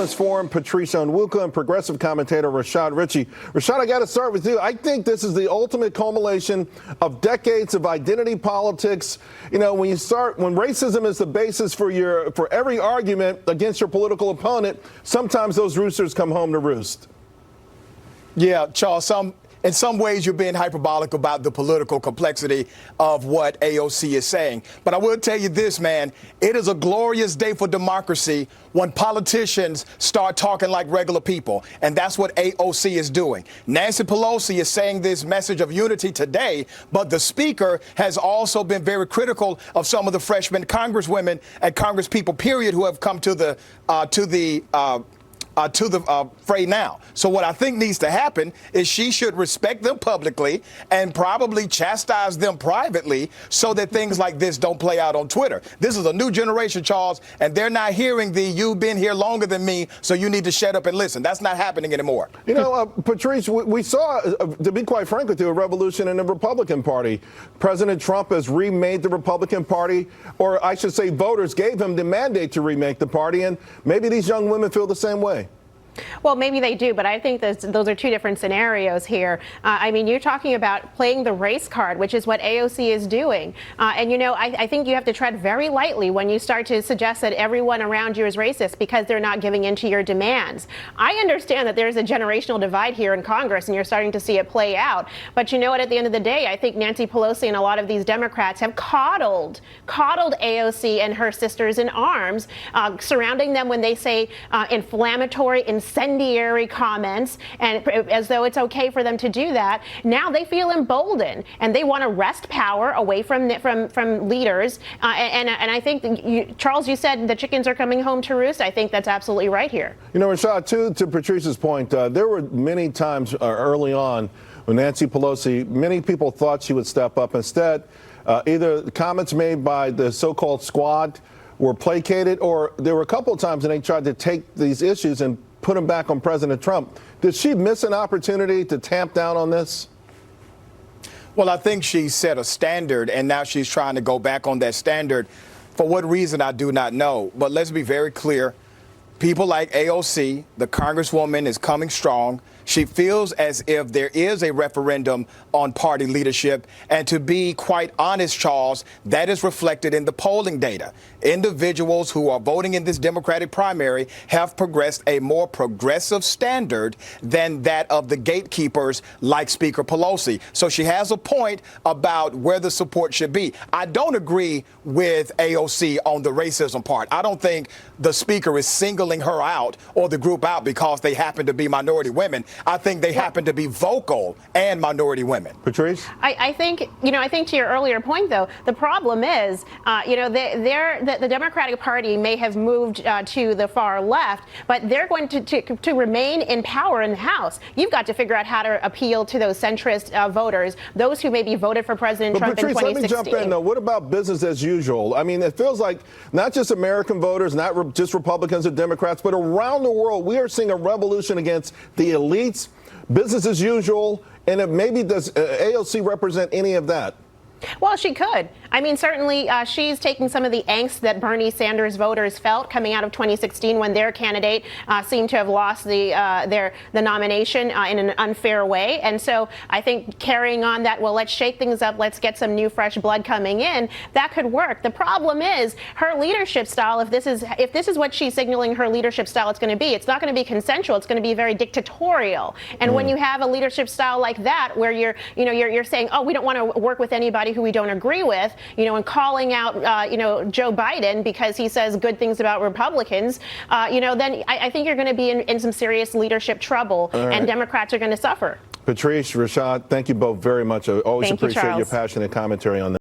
Forum, Patrice Onwuka, and progressive commentator Rashad Ritchie. Rashad, I got to start with you. I think this is the ultimate culmination of decades of identity politics. You know, when racism is the basis for every argument against your political opponent, sometimes those roosters come home to roost. Yeah, Charles, in some ways you're being hyperbolic about the political complexity of what AOC is saying. But I will tell you this, man, it is a glorious day for democracy when politicians start talking like regular people. And that's what AOC is doing. Nancy Pelosi is saying this message of unity today, but the speaker has also been very critical of some of the freshman congresswomen and congresspeople, period, who have come to the fray now. So what I think needs to happen is she should respect them publicly and probably chastise them privately so that things like this don't play out on Twitter. This is a new generation, Charles, and they're not hearing you've been here longer than me, so you need to shut up and listen. That's not happening anymore. You know, Patrice, we saw, to be quite frank with you, a revolution in the Republican Party. President Trump has remade the Republican Party, or I should say voters gave him the mandate to remake the party, and maybe these young women feel the same way. Well, maybe they do, but I think those are two different scenarios here. I mean, you're talking about playing the race card, which is what AOC is doing. And, you know, I think you have to tread very lightly when you start to suggest that everyone around you is racist because they're not giving in to your demands. I understand that there's a generational divide here in Congress, and you're starting to see it play out. But you know what? At the end of the day, I think Nancy Pelosi and a lot of these Democrats have coddled AOC and her sisters in arms, surrounding them when they say inflammatory, incendiary comments, and as though it's okay for them to do that. Now they feel emboldened, and they want to wrest power away from leaders. And I think, Charles, you said the chickens are coming home to roost. I think that's absolutely right here. You know, Rashad, to Patrice's point, there were many times early on when Nancy Pelosi, many people thought she would step up. Instead, either comments made by the so-called squad were placated, or there were a couple of times when they tried to take these issues and put them back on President Trump. Did she miss an opportunity to tamp down on this? Well, I think she set a standard, and now she's trying to go back on that standard. For what reason, I do not know. But let's be very clear. People like AOC, the Congresswoman, is coming strong. She feels as if there is a referendum on party leadership. And to be quite honest, Charles, that is reflected in the polling data. Individuals who are voting in this Democratic primary have progressed a more progressive standard than that of the gatekeepers like Speaker Pelosi. So she has a point about where the support should be. I don't agree with AOC on the racism part. I don't think the speaker is singling her out or the group out because they happen to be minority women. I think they happen to be vocal and minority women. Patrice? I think, I think to your earlier point, though, the problem is, the Democratic Party may have moved to the far left, but they're going to remain in power in the House. You've got to figure out how to appeal to those centrist voters, those who maybe voted for President Trump Patrice, in 2016. let me jump in, though. What about business as usual? I mean, it feels like not just American voters, not just Republicans or Democrats, but around the world, we are seeing a revolution against the elites. Business as usual, and maybe does AOC represent any of that? Well, she could. I mean, certainly she's taking some of the angst that Bernie Sanders voters felt coming out of 2016 when their candidate seemed to have lost the nomination in an unfair way. And so I think carrying on that, well, let's shake things up, let's get some new fresh blood coming in, that could work. The problem is her leadership style. If this is what she's signaling her leadership style it's going to be, it's not going to be consensual. It's going to be very dictatorial. And when you have a leadership style like that, where you're saying, oh, we don't want to work with anybody who we don't agree with, and calling out, Joe Biden because he says good things about Republicans, then I think you're going to be in some serious leadership trouble, and Democrats are going to suffer. Patrice, Rashad, thank you both very much. I always appreciate your passionate commentary on this.